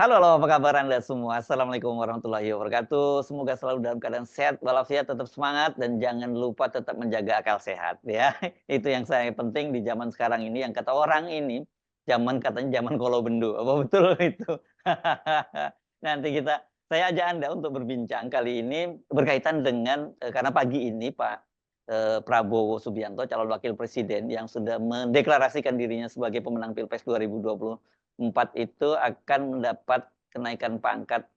Halo, halo, apa kabar Anda semua? Assalamualaikum warahmatullahi wabarakatuh. Semoga selalu dalam keadaan sehat walafiat, tetap semangat, dan jangan lupa tetap menjaga akal sehat ya. Itu yang saya penting di zaman sekarang ini, yang kata orang ini, zaman katanya zaman kolobendo. Apa betul itu? Nanti saya ajak Anda untuk berbincang kali ini berkaitan dengan karena pagi ini Pak Prabowo Subianto, calon wakil presiden yang sudah mendeklarasikan dirinya sebagai pemenang Pilpres 2024 itu akan mendapat kenaikan pangkat,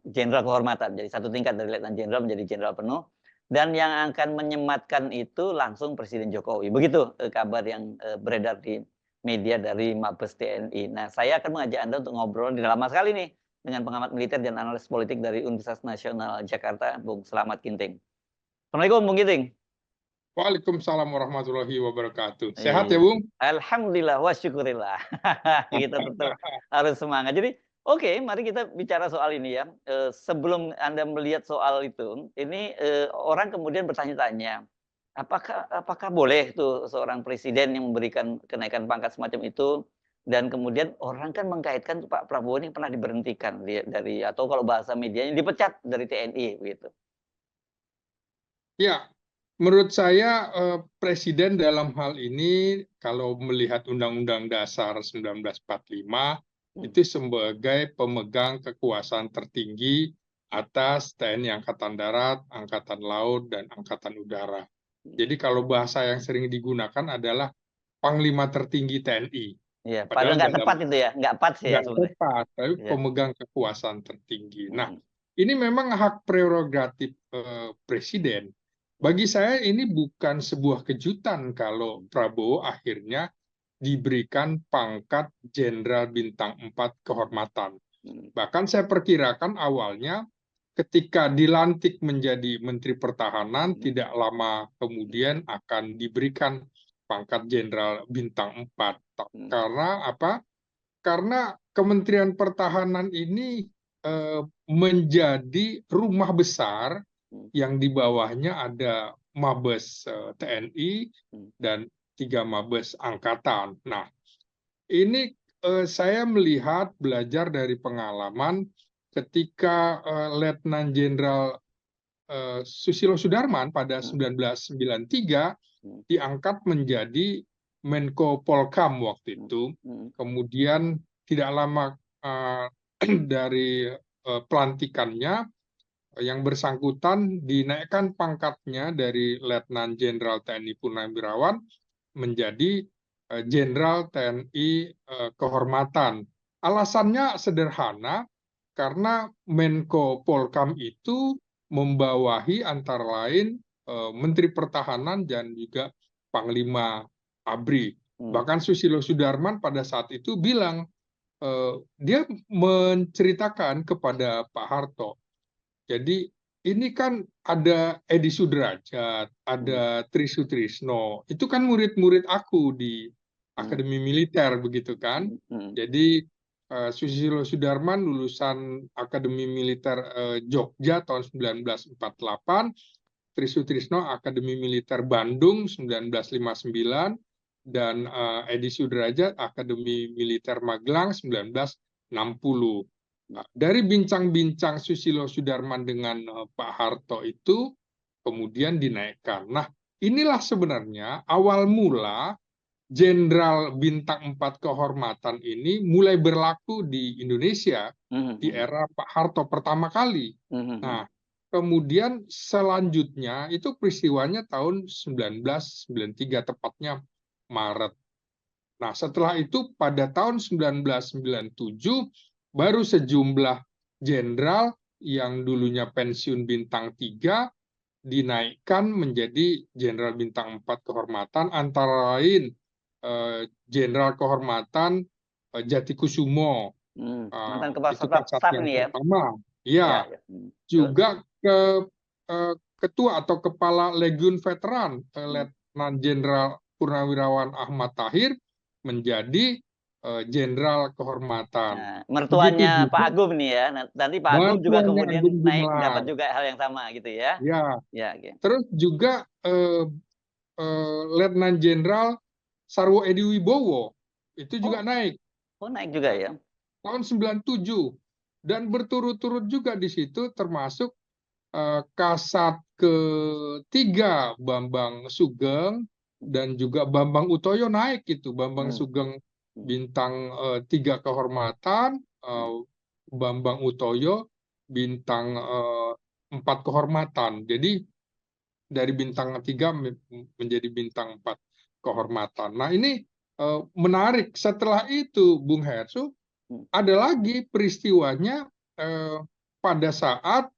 jenderal kehormatan. Jadi satu tingkat dari letnan jenderal menjadi jenderal penuh, dan yang akan menyematkan itu langsung Presiden Jokowi. Begitu, kabar yang, beredar di media dari Mabes TNI. Nah, saya akan mengajak Anda untuk ngobrol di lama sekali nih dengan pengamat militer dan analis politik dari Universitas Nasional Jakarta, Bung Slamet Ginting. Assalamualaikum Bung Ginting. Waalaikumsalam warahmatullahi wabarakatuh. Sehat ya, Iya. Bung? Alhamdulillah wa syukurillah. Kita tetap harus semangat. Jadi, oke, mari kita bicara soal ini ya. Sebelum Anda melihat soal itu, ini, orang kemudian bertanya-tanya, apakah boleh tuh seorang presiden yang memberikan kenaikan pangkat semacam itu, dan kemudian orang kan mengkaitkan Pak Prabowo ini pernah diberhentikan dari atau kalau bahasa medianya dipecat dari TNI begitu. Ya, menurut saya Presiden dalam hal ini kalau melihat Undang-Undang Dasar 1945 Hmm, itu sebagai pemegang kekuasaan tertinggi atas TNI Angkatan Darat, Angkatan Laut, dan Angkatan Udara. hmm. Jadi kalau bahasa yang sering digunakan adalah Panglima tertinggi TNI. Iya, padahal Padahal nggak dalam tepat itu ya, nggak pas ya nggak sebenarnya. tepat, tapi Iya. pemegang kekuasaan tertinggi. Nah, Mhm. ini memang hak prerogatif presiden. Bagi saya ini bukan sebuah kejutan kalau Prabowo akhirnya diberikan pangkat Jenderal Bintang 4 kehormatan. Mhm. Bahkan saya perkirakan awalnya ketika dilantik menjadi Menteri Pertahanan, Mhm. tidak lama kemudian akan diberikan pangkat Jenderal Bintang 4. Mhm. Karena apa? Karena Kementerian Pertahanan ini menjadi rumah besar Mhm. yang di bawahnya ada Mabes TNI Mhm. dan 3 Mabes Angkatan. Nah, ini saya melihat belajar dari pengalaman ketika Letnan Jenderal Susilo Sudarman pada Mhm. 1993 Mhm. diangkat menjadi Menko Polkam waktu Mhm. itu. Mhm. Kemudian tidak lama eh, dari pelantikannya, yang bersangkutan dinaikkan pangkatnya dari Letnan Jenderal TNI Purnawirawan menjadi Jenderal TNI Kehormatan. Alasannya sederhana, karena Menko Polkam itu membawahi antara lain Menteri Pertahanan dan juga Panglima ABRI. Mhm. Bahkan Susilo Sudarman pada saat itu bilang, dia menceritakan kepada Pak Harto, jadi ini kan ada Edi Sudrajat, Mhm. ada Tri Sutrisno, itu kan murid-murid aku di Mhm. Akademi Militer begitu kan. Mhm. Mhm. Jadi Susilo Sudarman lulusan Akademi Militer Jogja tahun 1948, Tri Sutrisno Akademi Militer Bandung 1959, dan Edi Sudrajat Akademi Militer Magelang 1960. Nah, dari bincang-bincang Susilo Sudarman dengan Pak Harto itu kemudian dinaikkan. Nah, inilah sebenarnya awal mula Jenderal Bintang 4 kehormatan ini mulai berlaku di Indonesia di Mhm. era Pak Harto pertama kali. Mhm. Mhm. Nah, kemudian selanjutnya itu peristiwanya tahun 1993, tepatnya Maret. Nah, setelah itu pada tahun 1997 baru sejumlah jenderal yang dulunya pensiun bintang 3 dinaikkan menjadi jenderal bintang 4 kehormatan, antara lain jenderal kehormatan Jatikusumo, Mhm. Mantan kepala itu kan staf yang ini ya? pertama. Ya, Ya, ya. Mhm. Terus? juga ketua atau kepala Legiun Veteran Mhm. Letnan Jenderal Purnawirawan Ahmad Tahir menjadi jenderal kehormatan. Nah, Begitu mertuanya Pak juga Agung nih ya. Nanti Pak Agung juga mertuanya kemudian Agung naik dapat Gumelar. juga hal yang sama gitu ya? Ya, Ya, oke. terus juga Letnan Jenderal Sarwo Edi Wibowo itu Oh juga naik. oh naik juga ya? tahun 97, dan berturut-turut juga di situ termasuk Kasat ketiga Bambang Sugeng dan juga Bambang Utoyo naik itu. Bambang Hmm. Sugeng Hmm. bintang 3 kehormatan, Bambang Utoyo bintang 4 kehormatan. Jadi dari bintang 3 menjadi bintang 4 kehormatan. Nah, ini menarik. Setelah itu, Bung Hersu, Hmm. ada lagi peristiwanya pada saat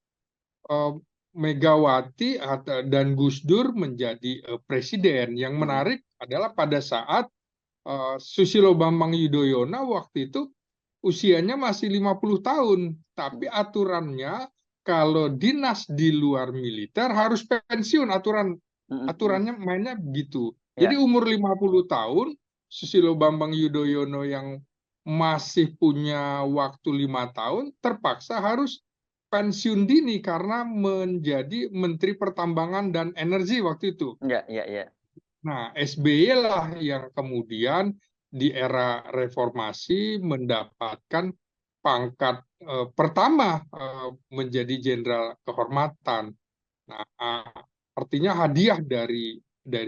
Megawati dan Gus Dur menjadi presiden. Yang Hmm. menarik adalah pada saat Susilo Bambang Yudhoyono waktu itu usianya masih 50 tahun, tapi Hmm. aturannya kalau dinas di luar militer harus pensiun, Hmm. Hmm. aturannya mainnya begitu. Jadi Ya. umur 50 tahun, Susilo Bambang Yudhoyono yang masih punya waktu 5 tahun terpaksa harus pensiun dini karena menjadi Menteri Pertambangan dan Energi waktu itu. Ya, ya, ya. Nah, SBY lah yang kemudian di era reformasi mendapatkan pangkat pertama menjadi jenderal kehormatan. Nah, artinya hadiah dari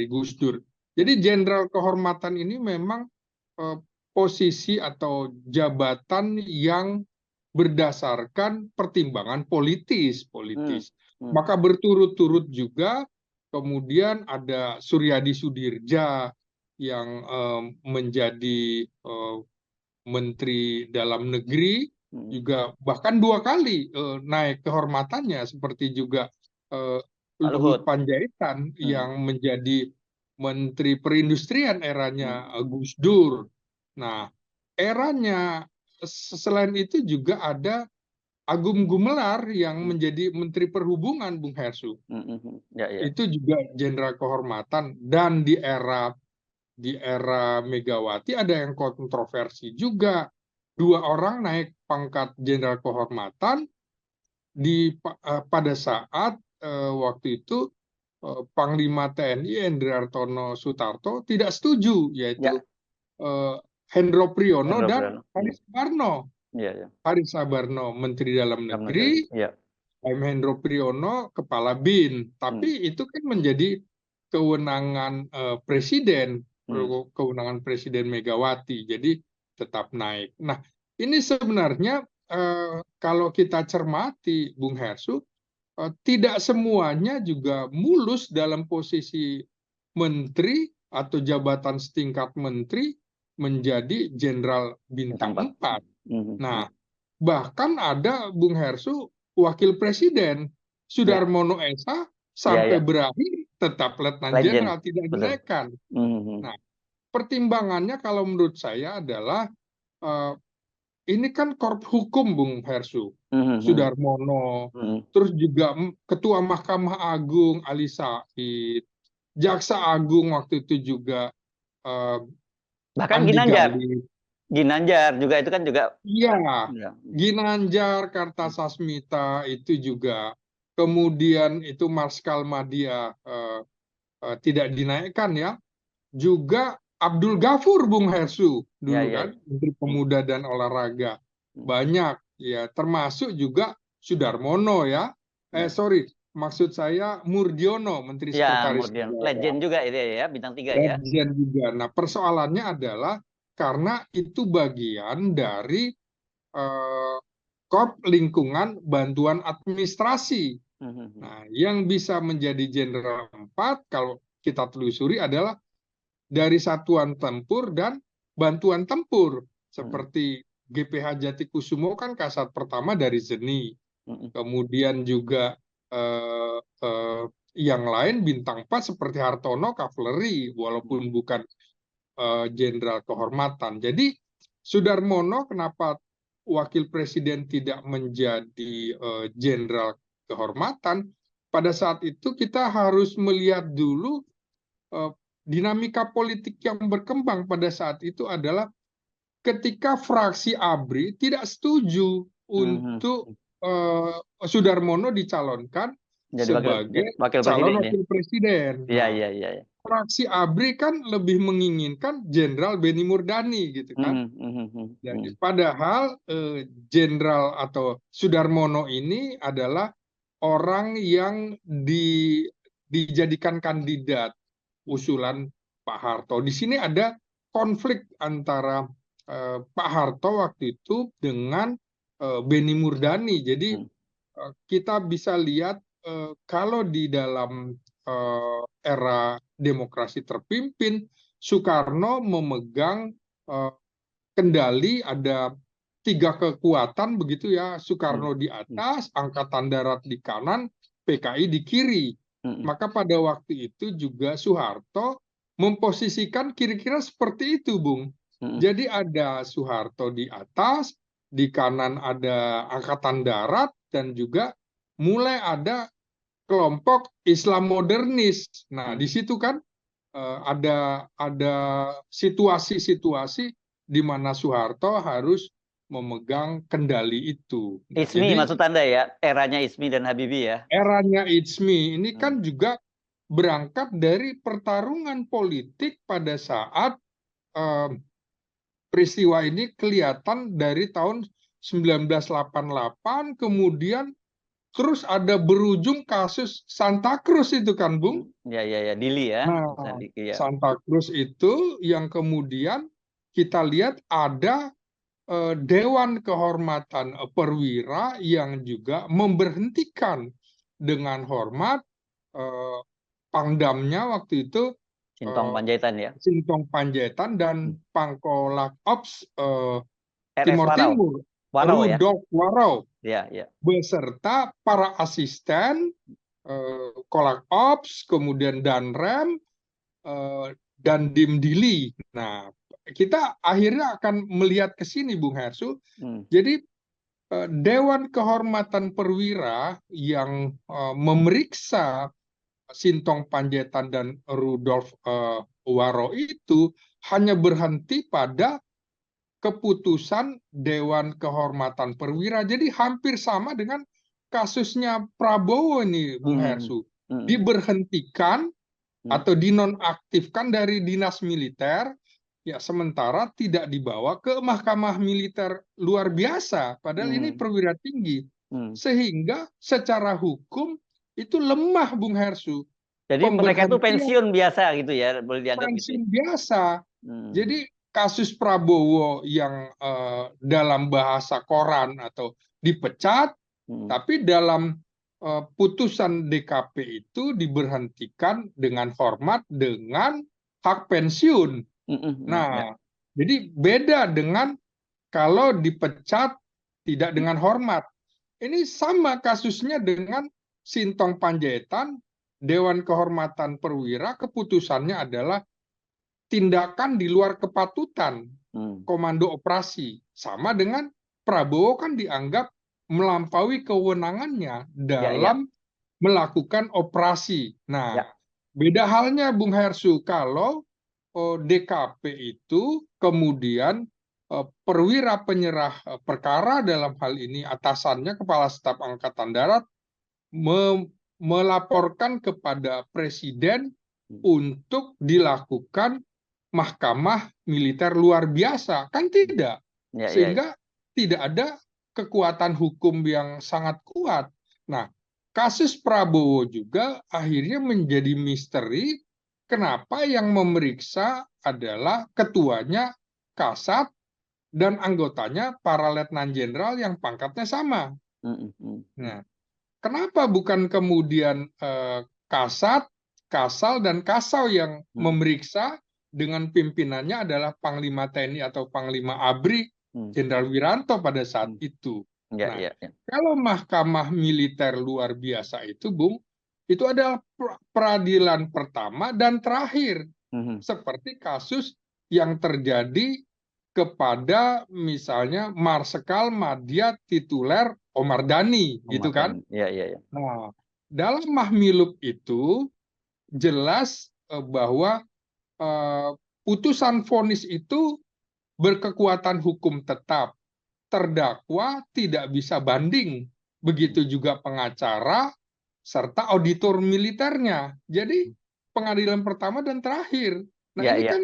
Gus Dur. Hmm. Jadi jenderal kehormatan ini memang eh, posisi atau jabatan yang berdasarkan pertimbangan politis, Hmm. politis. Hmm. Maka berturut-turut juga kemudian ada Suryadi Sudirja yang menjadi Menteri Dalam Negeri, Hmm. juga bahkan 2 kali naik kehormatannya, seperti juga eh, Pak Luhut Luhut. Panjaitan Hmm. yang menjadi Menteri Perindustrian Hmm. eranya Gus Dur. Nah, eranya selain itu juga ada Agung Gumelar yang Hmm. menjadi Menteri Perhubungan, Bung Hersu. Hmm. Hmm. Ya, ya. Itu juga jenderal kehormatan, dan di era Megawati ada yang kontroversi juga. 2 orang naik pangkat jenderal kehormatan pada saat waktu itu Panglima TNI Endriartono Sutarto tidak setuju, yaitu Ya. eh, Hendro Priyono Hendro dan Priyono. Hmm. Haris Sabarno. Ya, ya. Haris Sabarno Menteri Dalam Dalam negeri. Negeri, Ya. Hendro Priyono Kepala BIN. Hmm. Tapi itu kan menjadi kewenangan presiden, Hmm. kewenangan Presiden Megawati. Jadi tetap naik. Nah, ini sebenarnya kalau kita cermati, Bung Hersu, tidak semuanya juga mulus dalam posisi menteri atau jabatan setingkat menteri menjadi jenderal Bintang bintang 4. 4. Hmm. Hmm. Nah, bahkan ada, Bung Hersu, wakil presiden Ya. Sudarmono Esa Ya, sampai ya. berakhir tetap letnan Legend. jenderal, tidak Betul. dinaikkan. Hmm. Hmm. Nah, pertimbangannya kalau menurut saya adalah eh, ini kan korp hukum, Bung Hersu, Hmm. Hmm. Sudarmono, Hmm. terus juga Ketua Mahkamah Agung Ali Said, Jaksa Agung waktu itu juga eh, Bahkan Andi Ginanjar. Galih. Ginanjar juga itu kan juga. Iya, Ya. Ginanjar, Kartasasmita itu juga. Kemudian itu Marskal Madia tidak dinaikkan ya. Juga Abdul Ghafur, Bung Hersu Ya, dulu ya, kan, ya. Menteri Hmm. Pemuda dan Olahraga. Hmm. Banyak ya, termasuk juga Sudarmono ya. Ya. Sorry, maksud saya Murdiono, Menteri Ya, Sekretaris kemudian Negara. legend juga itu ya, bintang 3 ya. Legend juga. Nah, persoalannya adalah karena itu bagian dari eh, Korp Lingkungan Bantuan Administrasi. Hmm. Hmm. Hmm. Nah, yang bisa menjadi Jenderal 4 kalau kita telusuri adalah dari Satuan Tempur dan Bantuan Tempur. Hmm. Seperti GPH Jatikusumo kan kasat pertama dari ZENI. Hmm. Kemudian juga eh, eh, yang lain bintang 4 seperti Hartono Kavaleri, Hmm. walaupun bukan jenderal kehormatan. Jadi Sudarmono kenapa wakil presiden tidak menjadi jenderal kehormatan? Pada saat itu kita harus melihat dulu dinamika politik yang berkembang pada saat itu adalah ketika fraksi ABRI tidak setuju Hmm. untuk Sudarmono dicalonkan Jadi sebagai wakil calon presiden ya. wakil presiden. Iya, Nah, iya, iya, iya. fraksi ABRI kan lebih menginginkan Jenderal Benny Murdani gitu kan. Jadi padahal Jenderal atau Sudarmono ini adalah orang yang dijadikan kandidat usulan Pak Harto. Di sini ada konflik antara Pak Harto waktu itu dengan Benny Murdani. Jadi kita bisa lihat kalau di dalam era demokrasi terpimpin, Soekarno memegang kendali, ada 3 kekuatan begitu ya, Soekarno di atas, Angkatan Darat di kanan, PKI di kiri. Maka pada waktu itu juga Soeharto memposisikan kira-kira seperti itu, Bung. Jadi ada Soeharto di atas, di kanan ada Angkatan Darat, dan juga mulai ada kelompok Islam modernis. Nah, di situ kan ada situasi-situasi di mana Soeharto harus memegang kendali itu. Nah, ISMI jadi maksud Anda ya, eranya ISMI dan Habibie ya? eranya ISMI ini kan juga berangkat dari pertarungan politik pada saat peristiwa ini kelihatan dari tahun 1988, kemudian terus ada berujung kasus Santa Cruz itu kan, Bung? Ya, Dili ya. Nah, Santa Cruz itu yang kemudian kita lihat ada Dewan Kehormatan Perwira yang juga memberhentikan dengan hormat Pangdamnya waktu itu Sintong Panjaitan ya. Sintong Panjaitan dan Pangkolak Ops RS Timur, Warau ya. Rudolf Warau, Ya. beserta para asisten Kolak Ops, kemudian Danrem, dan Dim Dili. Nah, kita akhirnya akan melihat ke sini, Bung Hersu. Jadi Dewan Kehormatan Perwira yang memeriksa Sintong Panjaitan dan Rudolf Warau itu hanya berhenti pada keputusan Dewan Kehormatan Perwira. Jadi hampir sama dengan kasusnya Prabowo ini, Bung Hersu. Diberhentikan atau dinonaktifkan dari dinas militer, ya sementara tidak dibawa ke mahkamah militer luar biasa, padahal ini perwira tinggi. Sehingga secara hukum itu lemah, Bung Hersu. Jadi mereka itu pensiun biasa gitu ya, boleh dianggap pensiun gitu. Biasa. Jadi kasus Prabowo yang dalam bahasa koran atau dipecat, tapi dalam putusan DKP itu diberhentikan dengan hormat dengan hak pensiun. Nah, jadi beda dengan kalau dipecat tidak dengan hormat. Ini sama kasusnya dengan Sintong Panjaitan, Dewan Kehormatan Perwira, keputusannya adalah tindakan di luar kepatutan komando operasi. Sama dengan Prabowo kan dianggap melampaui kewenangannya dalam melakukan operasi. Nah, beda halnya Bung Hersu kalau DKP itu kemudian perwira penyerah perkara, dalam hal ini atasannya Kepala Staf Angkatan Darat, melaporkan kepada Presiden untuk dilakukan mahkamah militer luar biasa. Kan tidak. Sehingga tidak ada kekuatan hukum yang sangat kuat. Nah, kasus Prabowo juga akhirnya menjadi misteri. Kenapa yang memeriksa adalah ketuanya Kasat dan anggotanya para letnan jenderal yang pangkatnya sama. Nah, kenapa bukan kemudian Kasat, Kasal, dan Kasau yang memeriksa dengan pimpinannya adalah Panglima TNI atau Panglima ABRI, Jenderal Wiranto pada saat itu. Kalau mahkamah militer luar biasa itu, Bung, itu adalah peradilan pertama dan terakhir. Seperti kasus yang terjadi kepada misalnya Marsikal Madya Tituler Omar Dhani, gitu kan? Nah, dalam Mahmilub itu jelas bahwa putusan vonis itu berkekuatan hukum tetap. Terdakwa tidak bisa banding. Begitu juga pengacara serta auditor militernya. Jadi pengadilan pertama dan terakhir. Nah, Ya, ini ya. kan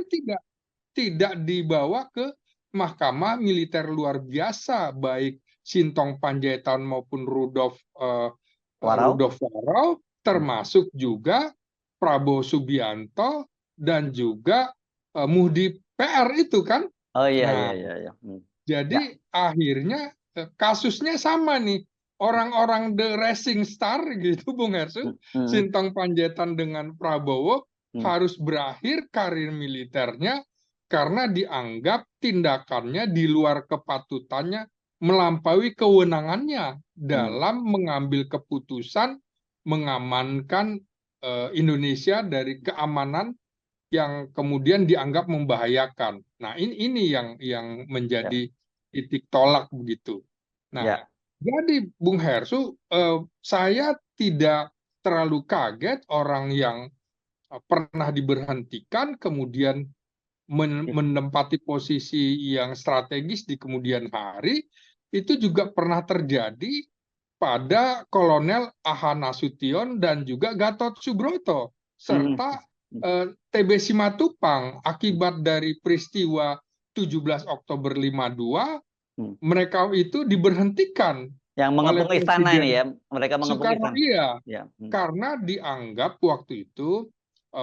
tidak dibawa ke mahkamah militer luar biasa, baik Sintong Panjaitan maupun Warau. Rudolf Warau, termasuk juga Prabowo Subianto dan juga Muhdi PR itu kan. Oh, iya, iya, Nah, iya, iya. Ya. jadi akhirnya kasusnya sama nih. Orang-orang the racing star gitu, Bung Hersu, Hmm. Sintong Panjaitan dengan Prabowo Hmm. harus berakhir karir militernya karena dianggap tindakannya di luar kepatutannya, melampaui kewenangannya Hmm. dalam mengambil keputusan mengamankan Indonesia dari keamanan yang kemudian dianggap membahayakan. Nah, ini yang Ya, menjadi titik tolak begitu. Nah, ya. jadi Bung Hersu, saya tidak terlalu kaget orang yang pernah diberhentikan kemudian menempati posisi yang strategis di kemudian hari, itu juga pernah terjadi pada Kolonel Aha Nasution dan juga Gatot Subroto, Hmm. serta TB Simatupang akibat dari peristiwa 17 Oktober 52, Hmm. mereka itu diberhentikan Yang oleh mengepung istana ini Presiden ya, mereka mengepung Soekarno. istana. Iya, Ya. karena dianggap waktu itu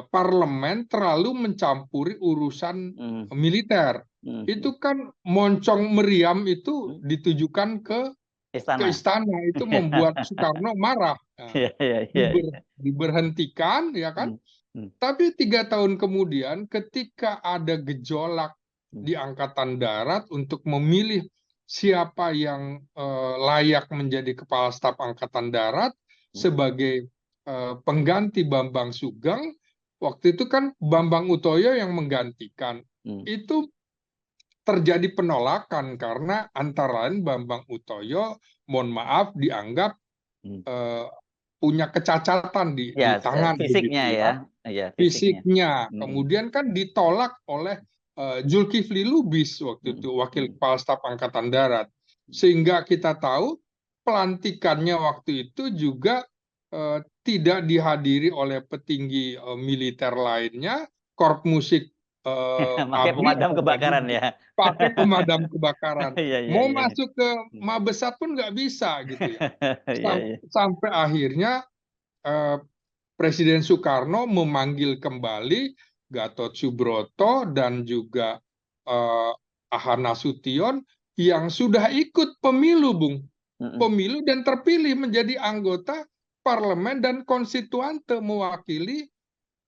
parlemen terlalu mencampuri urusan Hmm. militer. Hmm. Itu kan moncong meriam itu Hmm. ditujukan ke Istana. istana, itu membuat Soekarno marah. Nah, Iya, iya, iya, iya. diberhentikan, ya kan? Hmm. Hmm. Tapi 3 tahun kemudian, ketika ada gejolak Hmm. di Angkatan Darat untuk memilih siapa yang layak menjadi Kepala Staf Angkatan Darat Hmm. sebagai pengganti Bambang Sugeng, waktu itu kan Bambang Utoyo yang menggantikan. Hmm. Itu terjadi penolakan karena antara lain Bambang Utoyo, mohon maaf, dianggap Hmm. eh, punya kecacatan Ya, di tangan fisiknya begitu ya. ya, Iya, fisiknya. fisiknya. Hmm. Kemudian kan ditolak oleh Zulkifli Lubis waktu Hmm. itu, Wakil Hmm. Kepala Staf Angkatan Darat. Sehingga kita tahu pelantikannya waktu itu juga tidak dihadiri oleh petinggi militer lainnya, korp musik Pakai ABRI pemadam apa tadi kebakaran ya. pakai pemadam kebakaran. Iya, iya, Mau iya. masuk ke Hmm. Mabesat pun nggak bisa gitu ya. Iya, iya. Sampai akhirnya eh, Presiden Soekarno memanggil kembali Gatot Subroto dan juga Aha Nasution yang sudah ikut pemilu, Bung. Hmm. Pemilu dan terpilih menjadi anggota parlemen dan konstituante mewakili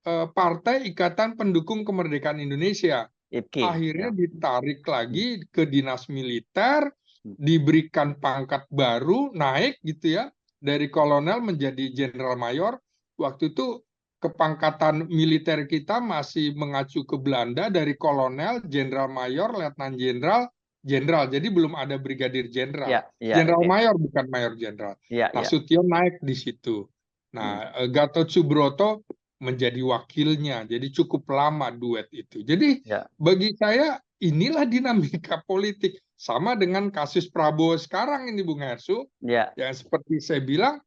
Partai Ikatan Pendukung Kemerdekaan Indonesia. IPKI. Akhirnya Ya. ditarik Hmm. lagi ke dinas militer, Hmm. diberikan pangkat baru, naik gitu ya, dari kolonel menjadi jenderal mayor. Waktu itu kepangkatan militer kita masih mengacu ke Belanda, dari kolonel, jenderal mayor, letnan jenderal, jenderal. Jadi belum ada brigadir jenderal. Ya, ya, Jenderal oke. mayor bukan mayor jenderal. Ya, ya. Nasution naik di situ. Hmm. Nah, Gatot Subroto menjadi wakilnya. Jadi cukup lama duet itu. Jadi Ya. bagi saya inilah dinamika politik. Sama dengan kasus Prabowo sekarang ini, Bung Hersu. Ya. Yang seperti saya bilang,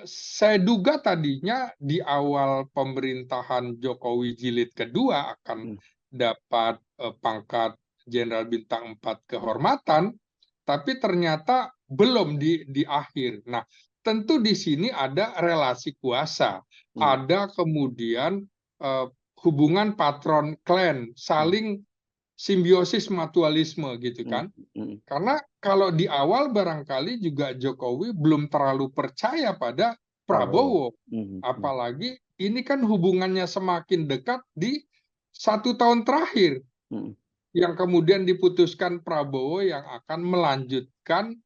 saya duga tadinya di awal pemerintahan Jokowi jilid kedua akan Hmm. dapat pangkat Jenderal Bintang 4 kehormatan, tapi ternyata belum di akhir. Nah, tentu di sini ada relasi kuasa, Hmm. ada kemudian hubungan patron klan, Hmm. saling simbiosis mutualisme gitu Hmm. kan. Hmm. Karena kalau di awal barangkali juga Jokowi belum terlalu percaya pada Prabowo. Prabowo. Hmm. Hmm. Apalagi ini kan hubungannya semakin dekat di 1 tahun terakhir, Hmm. yang kemudian diputuskan Prabowo yang akan melanjutkan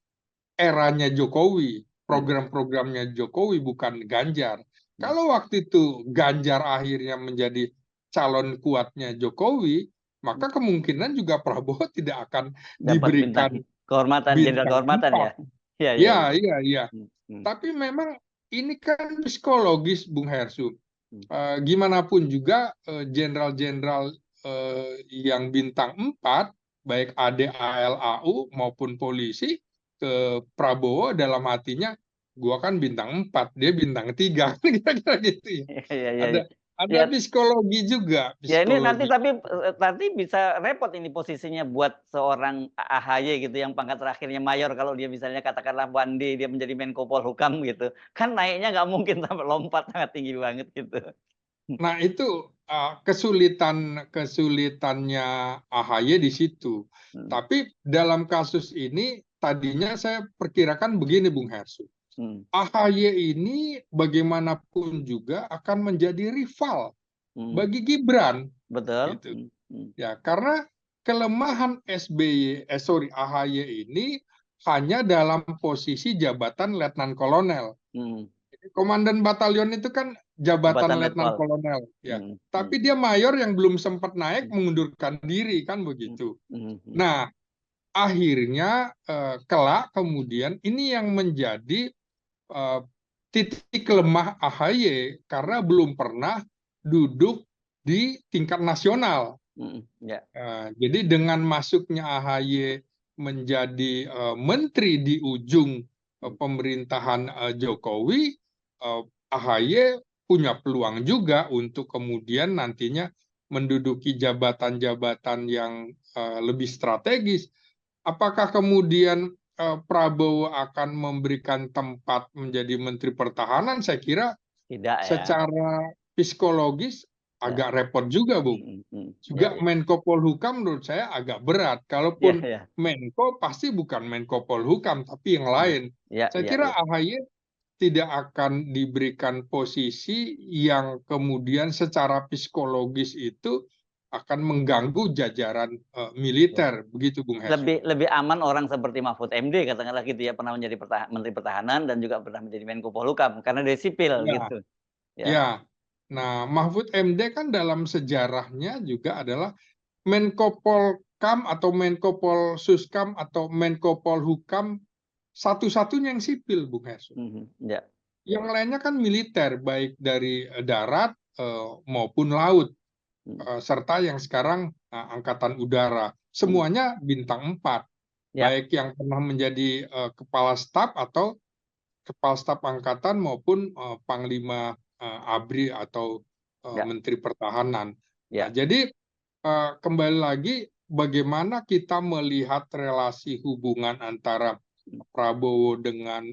eranya Jokowi, Hmm. program-programnya Jokowi, bukan Ganjar. Hmm. Kalau waktu itu Ganjar akhirnya menjadi calon kuatnya Jokowi, maka kemungkinan juga Prabowo tidak akan Dapat bintang diberikan kehormatan, jenderal bintang kehormatan ya. 4. Iya, iya, iya. Ya, iya, iya. Hmm. Hmm. Tapi memang ini kan psikologis, Bung Hersu. Hmm. Gimana pun juga jenderal-jenderal yang bintang 4, baik AD, AL, AU maupun polisi, ke Prabowo dalam hatinya, gua kan bintang 4, dia bintang 3, kira-kira gitu ya. Iya, iya, Ada iya. Ada Ya, psikologi juga, ya ini nanti psikologi. tapi, nanti bisa repot ini posisinya buat seorang AHY gitu yang pangkat terakhirnya mayor kalau dia misalnya katakanlah one day dia menjadi Menko Polhukam gitu, kan naiknya nggak mungkin sampai lompat sangat tinggi banget gitu. Nah itu, kesulitannya AHY di situ. Mhm, Tapi dalam kasus ini tadinya saya perkirakan begini Bung Hersu, mhm, AHY ini bagaimanapun juga akan menjadi rival mhm, bagi Gibran, betul, gitu. mhm, Ya, karena kelemahan AHY ini hanya dalam posisi jabatan letnan kolonel. mhm, Komandan batalion itu kan jabatan jabatan letnan letkol, kolonel, ya. mhm, mhm, Tapi dia mayor yang belum sempat naik mhm, mengundurkan diri kan mhm, begitu. mhm, mhm, Nah, akhirnya kelak kemudian ini yang menjadi eh, titik lemah AHY karena mhm, belum pernah duduk di tingkat nasional. mhm, ya, Jadi dengan masuknya AHY menjadi menteri di ujung mhm, pemerintahan Jokowi, AHY punya peluang juga untuk kemudian nantinya menduduki jabatan-jabatan yang lebih strategis. Apakah kemudian Prabowo akan memberikan tempat menjadi Menteri Pertahanan? Saya kira tidak ya, secara psikologis ya, agak repot juga, Bung. mhm, mhm, ya, Juga ya, Menko Polhukam menurut saya agak berat. ya, Kalaupun ya, Menko pasti bukan Menko Polhukam tapi yang mhm, lain. ya, Saya ya, kira ya, AHY tidak akan diberikan posisi yang kemudian secara psikologis itu akan mengganggu jajaran ya. militer, begitu Bung Hersu. Lebih lebih aman orang seperti Mahfud MD katakanlah gitu ya, pernah menjadi Menteri Pertahanan dan juga pernah menjadi Menko Polhukam, karena dari sipil Ya, gitu, ya. ya. Nah, Mahfud MD kan dalam sejarahnya juga adalah Menko Polkam atau Menko Polsuskam atau Menko Polhukam satu-satunya yang sipil, Bung Hersu. Mhm, ya, Yang lainnya kan militer, baik dari darat maupun laut, mhm, serta yang sekarang Angkatan Udara. mhm, Semuanya bintang 4, ya, baik yang pernah menjadi kepala staf atau kepala staf angkatan maupun Panglima ABRI atau ya, Menteri Pertahanan. Nah, ya, jadi kembali lagi bagaimana kita melihat relasi hubungan antara mhm, Prabowo dengan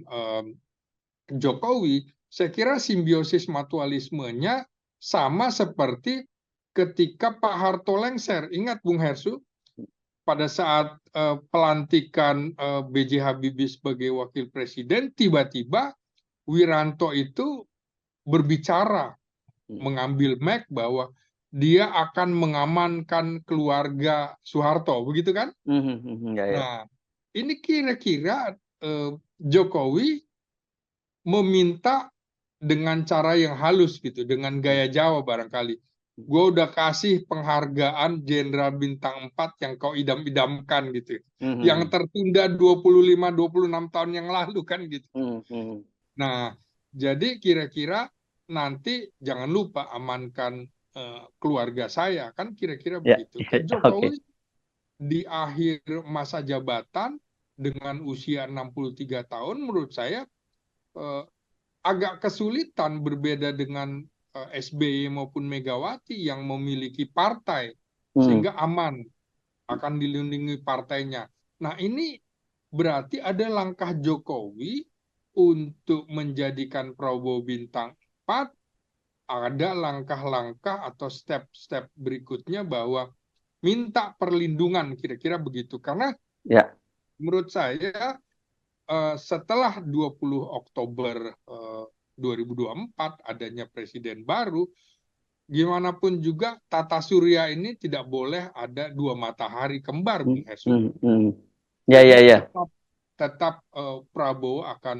Jokowi, saya kira simbiosis mutualismenya sama seperti ketika Pak Harto lengser. Ingat Bung Hersu, pada saat pelantikan B.J. Habibie sebagai wakil presiden, tiba-tiba Wiranto itu berbicara, mhm, mengambil mic bahwa dia akan mengamankan keluarga Soeharto, begitu kan? mhm, mhm, ya, ya, Nah, ini kira-kira Jokowi meminta dengan cara yang halus gitu, dengan mhm, gaya Jawa barangkali. Gue udah kasih penghargaan Jenderal Bintang 4 yang kau idam-idamkan gitu. Yang mhm, tertunda 25-26 tahun yang lalu kan gitu. mhm, mhm, Nah, jadi kira-kira nanti jangan lupa amankan keluarga saya kan kira-kira ya, begitu. ya, oke, Jokowi di akhir masa jabatan dengan usia 63 tahun menurut saya eh, agak kesulitan berbeda dengan SBY maupun Megawati yang memiliki partai mhm, sehingga aman akan dilindungi partainya. Nah, ini berarti ada langkah Jokowi untuk menjadikan Prabowo bintang 4, ada langkah-langkah atau step-step berikutnya bahwa minta perlindungan kira-kira begitu. Karena ya, menurut saya setelah 20 Oktober 2024 adanya presiden baru, gimana pun juga tata surya ini tidak boleh ada dua matahari kembar, mhm, Bung Hesu. mhm, mhm, ya, ya, Jadi ya, tetap Prabowo akan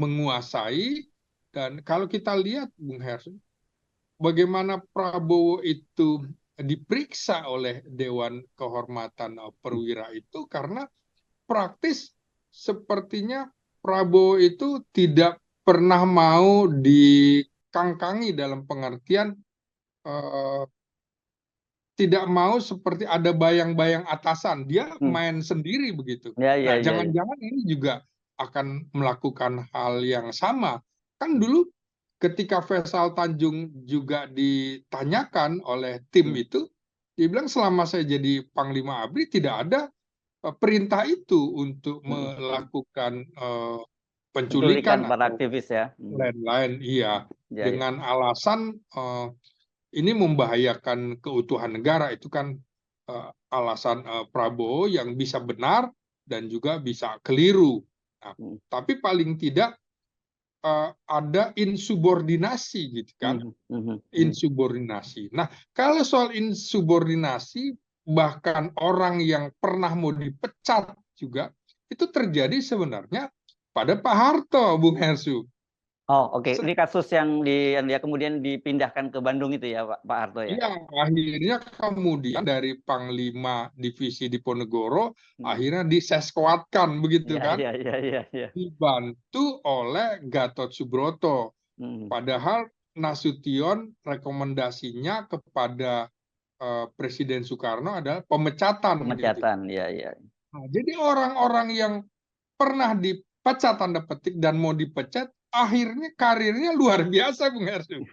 menguasai, dan kalau kita lihat, Bung Hesu, bagaimana Prabowo itu diperiksa oleh Dewan Kehormatan Perwira itu karena praktis sepertinya Prabowo itu tidak pernah mau dikangkangi dalam pengertian eh, tidak mau seperti ada bayang-bayang atasan. Dia mhm, main sendiri begitu. ya, ya, Nah, ya, ya, jangan-jangan ini juga akan melakukan hal yang sama. Kan dulu ketika Faisal Tanjung juga ditanyakan oleh tim itu, dia bilang selama saya jadi Panglima ABRI tidak ada perintah itu untuk melakukan Penculikan penculikan para atau aktivis ya. lain-lain. Iya, Ya, ya. dengan alasan ini membahayakan keutuhan negara. Itu kan alasan Prabowo yang bisa benar dan juga bisa keliru. Nah, Hmm. tapi paling tidak ada insubordinasi gitu kan, insubordinasi. Nah, kalau soal insubordinasi, bahkan orang yang pernah mau dipecat juga, itu terjadi sebenarnya pada Pak Harto, Bung Hersu. Oh, oke. Ini kasus yang dia kemudian dipindahkan ke Bandung itu ya, Pak Harto ya. Iya, akhirnya kemudian dari Panglima Divisi Diponegoro, Hmm. akhirnya diseskuatkan begitu Ya, kan, ya, ya, ya, ya. dibantu oleh Gatot Subroto. Hmm. Padahal Nasution rekomendasinya kepada Presiden Soekarno adalah pemecatan gitu. Pemecatan, ya, ya. Nah, jadi orang-orang yang pernah dipecat tanda petik dan mau dipecat, akhirnya karirnya luar biasa, Bung Hersu.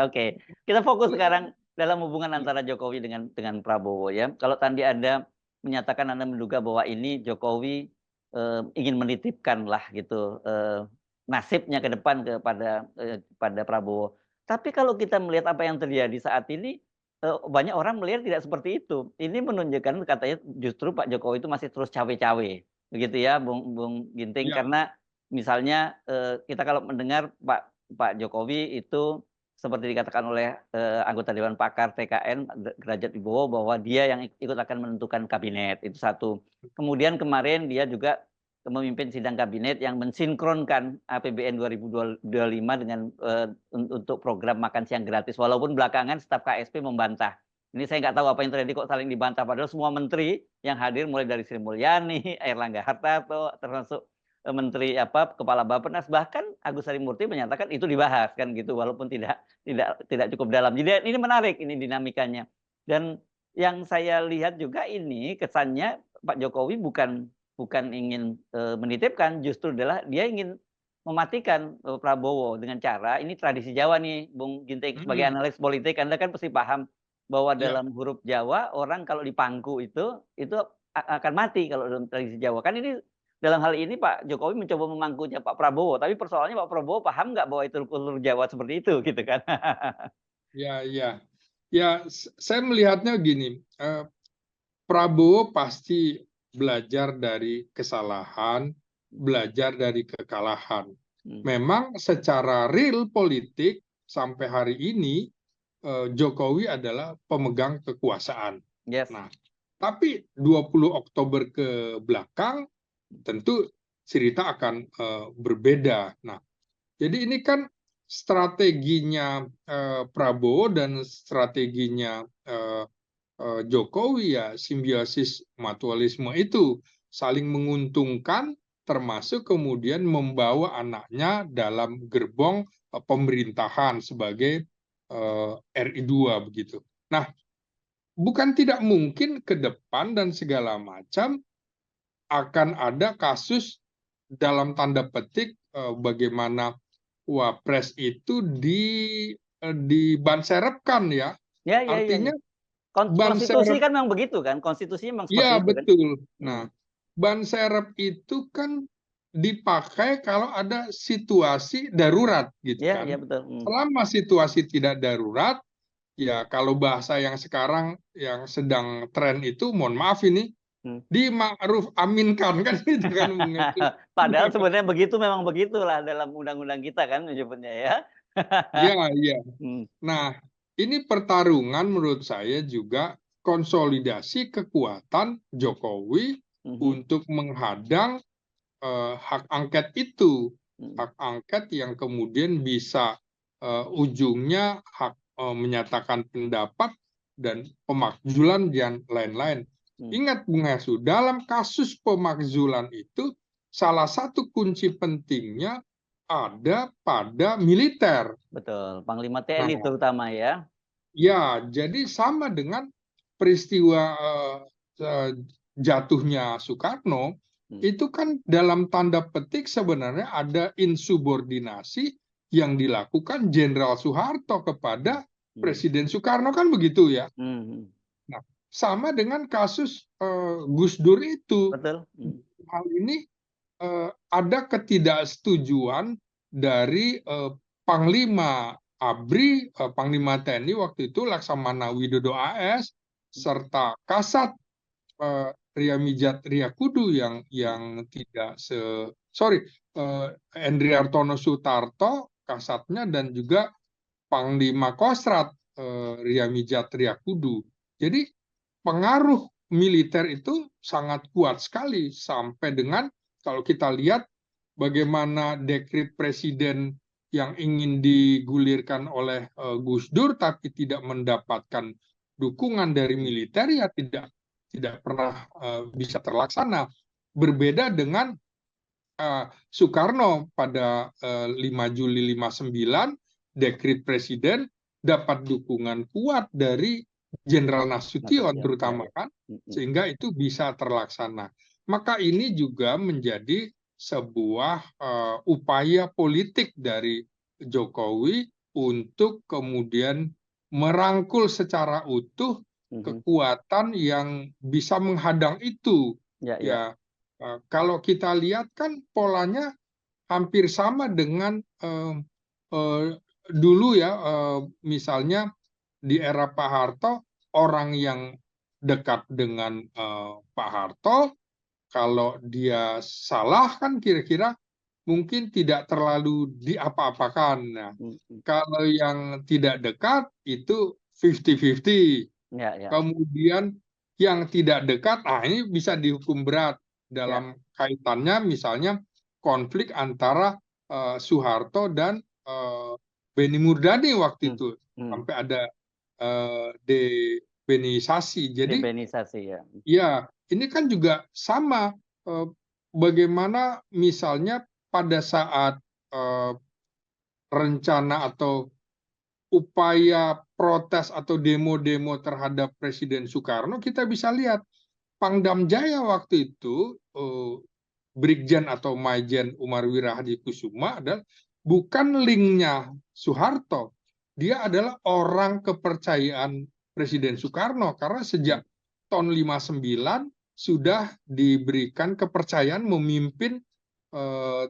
Oke, kita fokus sekarang dalam hubungan antara Jokowi dengan Prabowo ya. Kalau tadi Anda menyatakan Anda menduga bahwa ini Jokowi ingin menitipkan lah gitu nasibnya ke depan pada Prabowo. Tapi kalau kita melihat apa yang terjadi saat ini, banyak orang melihat tidak seperti itu. Ini menunjukkan katanya justru Pak Jokowi itu masih terus cawe-cawe, begitu ya, Bung Ginting. Ya, Karena misalnya kita kalau mendengar Pak Jokowi itu seperti dikatakan oleh anggota Dewan Pakar TKN Derajat Wibowo bahwa dia yang ikut akan menentukan kabinet, itu satu. Kemudian kemarin dia juga memimpin sidang kabinet yang mensinkronkan APBN 2025 dengan untuk program makan siang gratis. Walaupun belakangan staf KSP membantah. Ini saya nggak tahu apa yang terjadi kok saling dibantah. Padahal semua menteri yang hadir mulai dari Sri Mulyani, Airlangga Hartarto, termasuk menteri kepala Bappenas, bahkan Agus Harimurti menyatakan itu dibahas kan gitu, walaupun tidak cukup dalam. Jadi ini menarik ini dinamikanya. Dan yang saya lihat juga ini kesannya Pak Jokowi bukan ingin menitipkan, justru adalah dia ingin mematikan Prabowo dengan cara ini tradisi Jawa nih, Bung Ginting, sebagai analis politik Anda kan pasti paham bahwa ya, dalam huruf Jawa orang kalau dipangku itu akan mati kalau dalam tradisi Jawa. Kan ini dalam hal ini Pak Jokowi mencoba memangkunya Pak Prabowo, tapi persoalannya Pak Prabowo paham nggak bahwa itu kultur Jawa seperti itu, gitu kan? ya, ya. Ya, saya melihatnya gini, Prabowo pasti belajar dari kesalahan, belajar dari kekalahan. Memang secara real politik sampai hari ini Jokowi adalah pemegang kekuasaan. Yes. Nah, tapi 20 Oktober ke belakang tentu cerita akan berbeda. Nah, jadi ini kan strateginya Prabowo dan strateginya Jokowi ya simbiosis mutualisme itu saling menguntungkan, termasuk kemudian membawa anaknya dalam gerbong pemerintahan sebagai RI2 begitu. Nah, bukan tidak mungkin ke depan dan segala macam akan ada kasus dalam tanda petik bagaimana Wapres itu dibanserapkan ya. Ya, ya, ya, ya. Artinya Konstitusi banserap, kan memang begitu kan? Konstitusinya memang ya seperti itu kan? betul. Hmm. Nah, banserap itu kan dipakai kalau ada situasi darurat gitu Ya, kan. ya betul. Selama situasi tidak darurat, ya kalau bahasa yang sekarang yang sedang tren itu, mohon maaf ini, dima'ruf aminkan kan itu kan mengerti. Padahal sebenarnya begitu memang begitulah dalam undang-undang kita kan menyebutnya ya. Ya, iya. Hmm. Nah, ini pertarungan menurut saya juga konsolidasi kekuatan Jokowi untuk menghadang hak angket itu. Hak angket yang kemudian bisa ujungnya hak menyatakan pendapat dan pemakzulan dan lain-lain. Ingat Bung Hesu, dalam kasus pemakzulan itu salah satu kunci pentingnya ada pada militer. Betul, Panglima TNI Nah, terutama ya. ya, jadi sama dengan peristiwa jatuhnya Soekarno, itu kan dalam tanda petik sebenarnya ada insubordinasi yang dilakukan Jenderal Soeharto kepada Presiden Soekarno, kan begitu ya. Nah, sama dengan kasus Gus Dur itu. Betul. Hal ini ada ketidaksetujuan dari Panglima ABRI, Panglima TNI waktu itu Laksamana Widodo AS, serta Kasat Riamijat Riyakudu yang tidak Endriartono Sutarto Kasatnya, dan juga Panglima Kostrat Riamijat Riyakudu. Jadi pengaruh militer itu sangat kuat sekali, sampai dengan kalau kita lihat bagaimana dekret presiden yang ingin digulirkan oleh Gus Dur tapi tidak mendapatkan dukungan dari militer, ya tidak pernah bisa terlaksana. Berbeda dengan Soekarno pada 5 Juli 59, dekret presiden dapat dukungan kuat dari Jenderal Nasution terutama, kan, sehingga itu bisa terlaksana. Maka ini juga menjadi sebuah upaya politik dari Jokowi untuk kemudian merangkul secara utuh kekuatan yang bisa menghadang itu. Ya, kalau kita lihat kan polanya hampir sama dengan dulu ya, misalnya di era Pak Harto, orang yang dekat dengan Pak Harto, kalau dia salah kan kira-kira mungkin tidak terlalu diapa-apakan. Nah, kalau yang tidak dekat itu 50-50. Kemudian yang tidak dekat, ini bisa dihukum berat dalam kaitannya misalnya konflik antara Soeharto dan Beni Murdani waktu itu, sampai ada debenisasi. Jadi ya, ini kan juga sama, bagaimana misalnya pada saat rencana atau upaya protes atau demo-demo terhadap Presiden Soekarno, kita bisa lihat Pangdam Jaya waktu itu, Brigjen atau Majen Umar Wirahadi Kusuma adalah bukan linknya Soeharto, dia adalah orang kepercayaan Presiden Soekarno, karena sejak tahun 59 sudah diberikan kepercayaan memimpin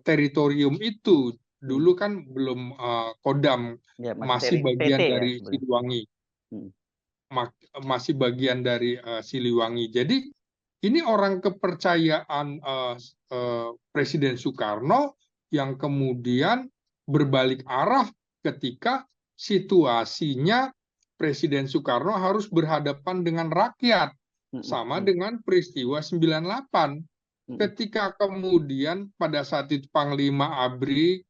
teritorium itu. Dulu kan belum Kodam, masih bagian dari Siliwangi, masih bagian dari Siliwangi. Jadi ini orang kepercayaan Presiden Soekarno yang kemudian berbalik arah ketika situasinya Presiden Soekarno harus berhadapan dengan rakyat, sama dengan peristiwa 98. Ketika kemudian pada saat itu Panglima ABRI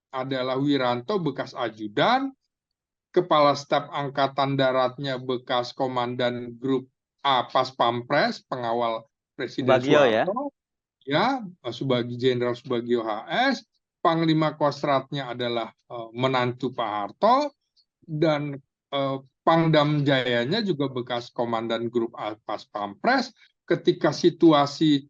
adalah Wiranto, bekas ajudan, Kepala Staf Angkatan Daratnya bekas Komandan Grup A Pas Pampres, pengawal Presiden Soeharto, ya, Jenderal Subagio HS, Panglima Kostratnya adalah menantu Pak Harto, dan Pangdam Jayanya juga bekas Komandan Grup A Pas Pampres. Ketika situasi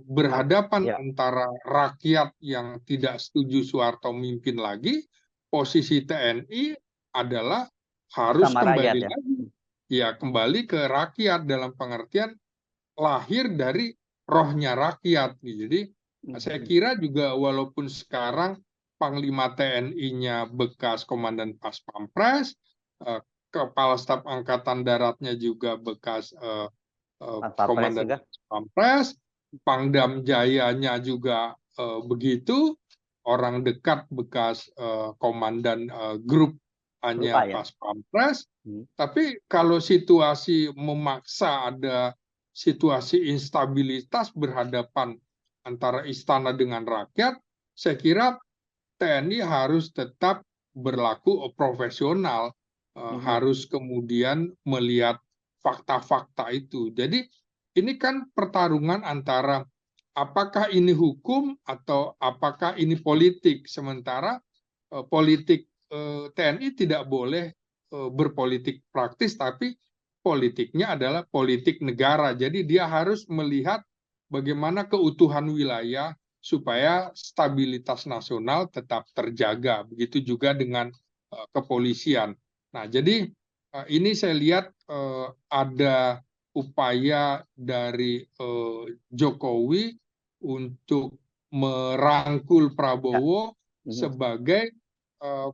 berhadapan antara rakyat yang tidak setuju Soeharto mimpin lagi, posisi TNI adalah harus kembali lagi, ya kembali ke rakyat, dalam pengertian lahir dari rohnya rakyat. Jadi saya kira juga walaupun sekarang Panglima TNI-nya bekas Komandan Pas Pampres, Kepala Staf Angkatan Daratnya juga bekas Komandan Pas Pampres, Pangdam Jayanya juga begitu, orang dekat bekas Komandan Grup hanya Pas Pampres. Tapi kalau situasi memaksa ada situasi instabilitas berhadapan antara istana dengan rakyat, saya kira TNI harus tetap berlaku profesional, harus kemudian melihat fakta-fakta itu. Jadi ini kan pertarungan antara apakah ini hukum atau apakah ini politik. Sementara politik TNI tidak boleh berpolitik praktis, tapi politiknya adalah politik negara. Jadi dia harus melihat bagaimana keutuhan wilayah, supaya stabilitas nasional tetap terjaga. Begitu juga dengan kepolisian. Nah, jadi ini saya lihat ada upaya dari Jokowi untuk merangkul Ya. Prabowo Mhm. sebagai eh,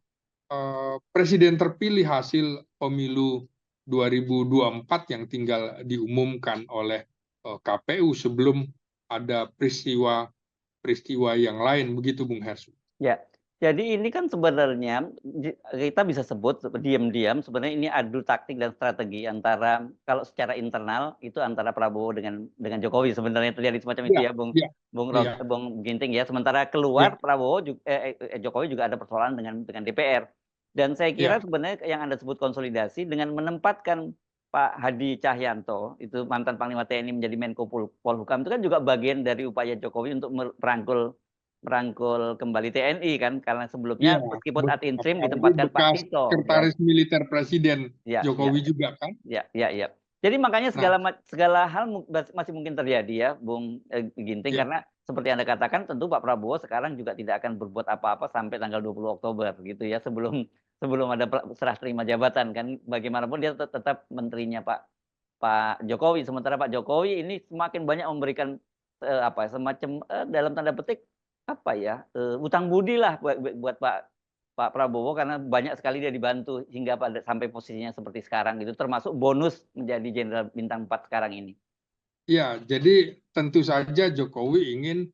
presiden terpilih hasil pemilu 2024 yang tinggal diumumkan oleh KPU sebelum ada peristiwa yang lain, begitu Bung Hersu. Ya, jadi ini kan sebenarnya kita bisa sebut diam-diam sebenarnya ini adu taktik dan strategi antara kalau secara internal itu antara Prabowo dengan Jokowi sebenarnya terjadi semacam itu Ya, ya, Bung ya, ya, Bung Ginting ya. Sementara ya, keluar Jokowi juga ada persoalan dengan DPR. Dan saya kira ya, sebenarnya yang Anda sebut konsolidasi dengan menempatkan Pak Hadi Cahyanto, itu mantan Panglima TNI menjadi Menko Polhukam, itu kan juga bagian dari upaya Jokowi untuk merangkul kembali TNI kan, karena ya. sebelumnya meskipun ad interim Apalagi ditempatkan Pak bekas Tito ya. sekretaris militer Presiden Ya, ya, Jokowi juga kan. ya. Jadi makanya Nah, segala hal masih mungkin terjadi ya, Bung Ginting, ya, karena seperti Anda katakan tentu Pak Prabowo sekarang juga tidak akan berbuat apa-apa sampai tanggal 20 Oktober gitu ya, sebelum sebelum ada serah terima jabatan kan. Bagaimanapun dia tetap menterinya Pak Pak Jokowi. Sementara Pak Jokowi ini semakin banyak memberikan semacam dalam tanda petik apa ya, utang budi lah buat Pak Prabowo karena banyak sekali dia dibantu hingga sampai posisinya seperti sekarang gitu, termasuk bonus menjadi Jenderal Bintang 4 sekarang ini. ya. Jadi tentu saja Jokowi ingin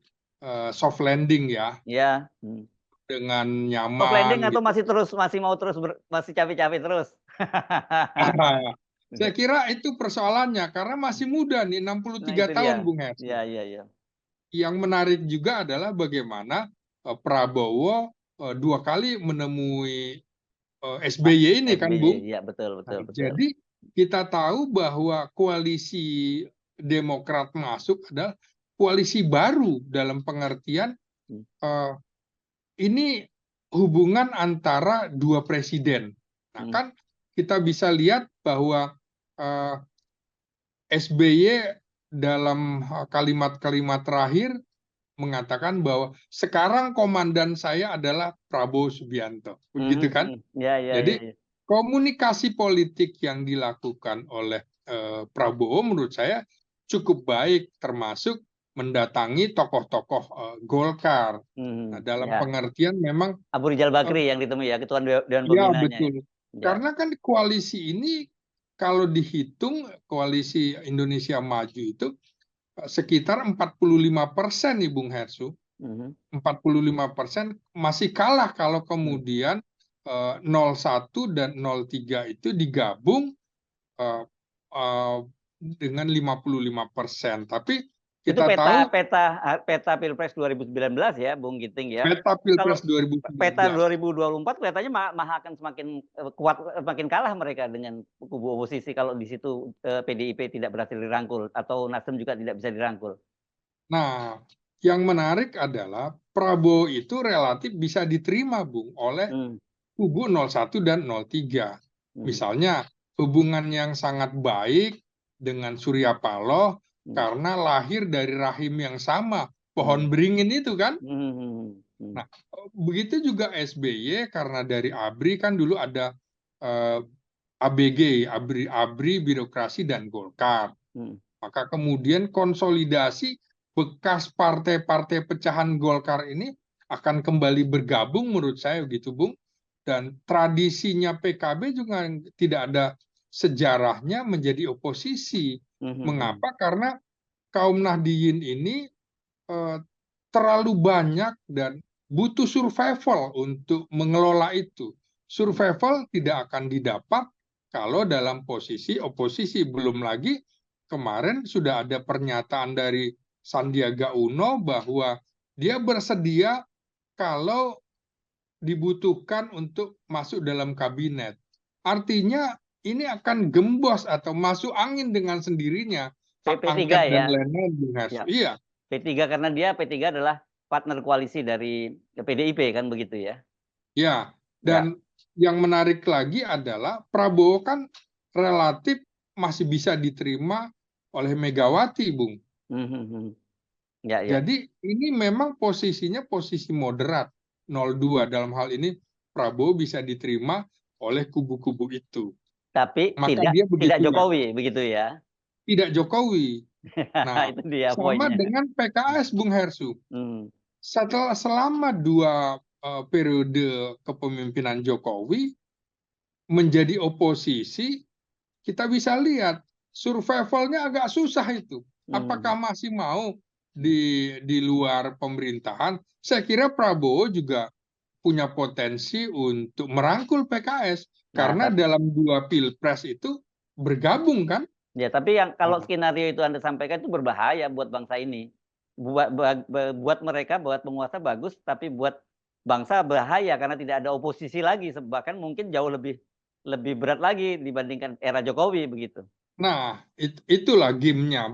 soft landing ya, Ya. dengan Soft landing nyaman atau gitu. masih mau terus masih cawe-cawe terus? Saya kira itu persoalannya karena masih muda nih, Nah 63 itu dia. tahun Bung Hersi. Iya. Yang menarik juga adalah bagaimana Prabowo dua kali menemui Pak SBY ini kan SBY, Bung. iya betul Nah, betul betul. jadi kita tahu bahwa koalisi Demokrat masuk adalah koalisi baru dalam pengertian Mmm, eh, ini hubungan antara dua presiden. Nah, mhm, kan kita bisa lihat bahwa eh, SBY dalam kalimat-kalimat terakhir mengatakan bahwa sekarang komandan saya adalah Prabowo Subianto, begitu kan? Jadi iya. komunikasi politik yang dilakukan oleh Prabowo menurut saya cukup baik, termasuk mendatangi tokoh-tokoh Golkar. Nah, dalam Iya. pengertian memang Abu Rizal eh, Bakri yang ditemui ya, Ketua Dewan ya Pembinanya ya? betul, Iya. karena kan koalisi ini kalau dihitung koalisi Indonesia Maju itu sekitar 45% nih Bung Hersu. Mhm, 45% masih kalah kalau mmm. kemudian 01 dan 03 itu digabung eh, eh, dengan 55%. Tapi Itu kita peta tahu peta peta Pilpres 2019 ya, Bung Giting ya. peta Kalau Pilpres peta 2019. 2024 kelihatannya malah akan semakin kuat, makin kalah mereka dengan kubu oposisi kalau di situ PDIP tidak berhasil dirangkul atau Nasdem juga tidak bisa dirangkul. Nah, yang menarik adalah Prabowo itu relatif bisa diterima, Bung, oleh Mmm, kubu 01 dan 03. mhm, Misalnya, hubungan yang sangat baik dengan Surya Paloh mmm, karena lahir dari rahim yang sama, pohon mmm, beringin itu kan. mhm, Nah, begitu juga SBY karena dari ABRI kan dulu ada eh, ABG, ABRI Birokrasi dan Golkar. mhm. Maka kemudian konsolidasi bekas partai-partai pecahan Golkar ini akan kembali bergabung menurut saya gitu Bung. Dan tradisinya PKB juga tidak ada sejarahnya menjadi oposisi. Mhm. Mengapa? Karena kaum Nahdliyin ini eh, terlalu banyak dan butuh survival untuk mengelola itu. Survival tidak akan didapat kalau dalam posisi oposisi. Belum lagi kemarin sudah ada pernyataan dari Sandiaga Uno bahwa dia bersedia kalau dibutuhkan untuk masuk dalam kabinet. Artinya ini akan gembos atau masuk angin dengan sendirinya hak P3 angket dan ya? lain-lain, Bung Ya, Hersu. Iya, P3 karena P3 adalah partner koalisi dari PDIP kan begitu ya? ya. Ya. Dan yang menarik lagi adalah Prabowo kan relatif masih bisa diterima oleh Megawati, Bung. Mhm. Ya, ya. Jadi ini memang posisinya posisi moderat. 02 dalam hal ini Prabowo bisa diterima oleh kubu-kubu itu. Tapi Maka tidak dia tidak begitulah, Jokowi, begitu ya? tidak Jokowi. Nah, Itu dia sama poinnya. dengan PKS, Bung Hersu. Hmm, Selama 2 periode kepemimpinan Jokowi menjadi oposisi, kita bisa lihat survivalnya agak susah itu. hmm. Apakah masih mau di luar pemerintahan? Saya kira Prabowo juga punya potensi untuk merangkul PKS Nah, karena dalam 2 pilpres itu bergabung kan. ya, tapi yang kalau Nah, skenario itu Anda sampaikan itu berbahaya buat bangsa ini. Buat mereka, buat penguasa bagus, tapi buat bangsa bahaya karena tidak ada oposisi lagi, bahkan mungkin jauh lebih lebih berat lagi dibandingkan era Jokowi begitu. nah, itulah gamenya.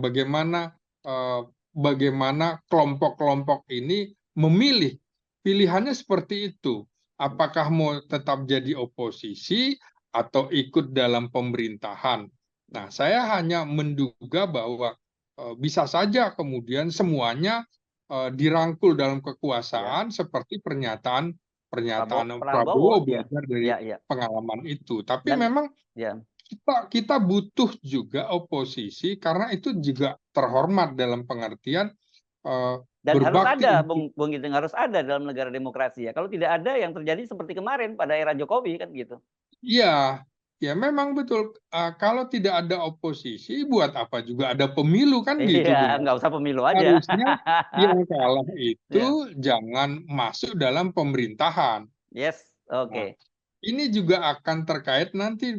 Bagaimana kelompok-kelompok ini memilih. Pilihannya seperti itu. Apakah mau tetap jadi oposisi atau ikut dalam pemerintahan? Nah, saya hanya menduga bahwa bisa saja kemudian semuanya dirangkul dalam Ya, kekuasaan seperti pernyataan Prabowo, pernyataan Prabowo, Prabowo ya, belajar dari ya, ya, pengalaman itu. Tapi dan memang ya, kita butuh juga oposisi karena itu juga terhormat dalam pengertian dan harus berbakti ada, untuk. Bung Ginting, harus ada dalam negara demokrasi ya. Kalau tidak ada, yang terjadi seperti kemarin pada era Jokowi kan gitu. Ya, ya memang betul. Kalau tidak ada oposisi, buat apa juga ada pemilu kan Iya, gitu, Bung nggak Ars. usah pemilu aja. Harusnya yang kalah itu Ya, jangan masuk dalam pemerintahan. yes, Nah, oke. ini juga akan terkait nanti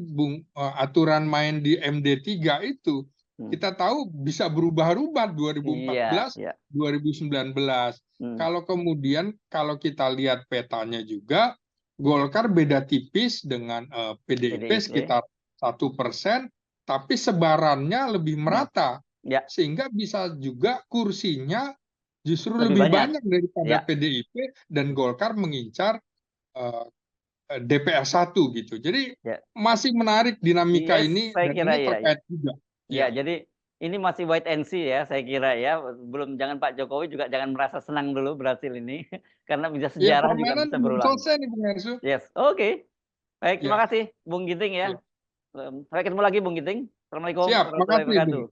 aturan main di MD3 itu. Hmm. Kita tahu bisa berubah-ubah Iya, 2014, iya. 2019. Hmm. Kalau kemudian kalau kita lihat petanya juga, Golkar beda tipis dengan PDIP PDIP. sekitar 1%, tapi sebarannya lebih Hmm. merata. Ya, Sehingga bisa juga kursinya justru lebih lebih banyak. banyak daripada Ya, PDIP dan Golkar mengincar eh, DPR 1 gitu. Jadi ya. masih menarik dinamika Yes, ini saya dan kira ini ya, ya. terkait juga. Ya, Ya, jadi ini masih wait and see ya, saya kira ya. Belum, jangan Pak Jokowi juga jangan merasa senang dulu berhasil ini, karena bisa ya sejarah juga permainan bisa belum berulang. selesai nih Bung Hersu. Yes, oke. Baik, terima Ya, kasih Bung Ginting ya. ya. Sampai ketemu lagi Bung Ginting. Assalamualaikum Siap, warahmatullahi makasih Bung. wabarakatuh.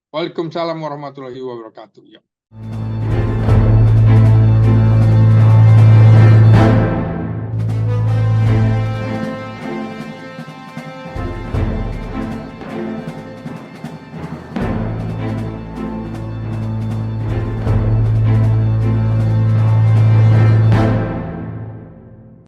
Waalaikumsalam warahmatullahi wabarakatuh. Ya.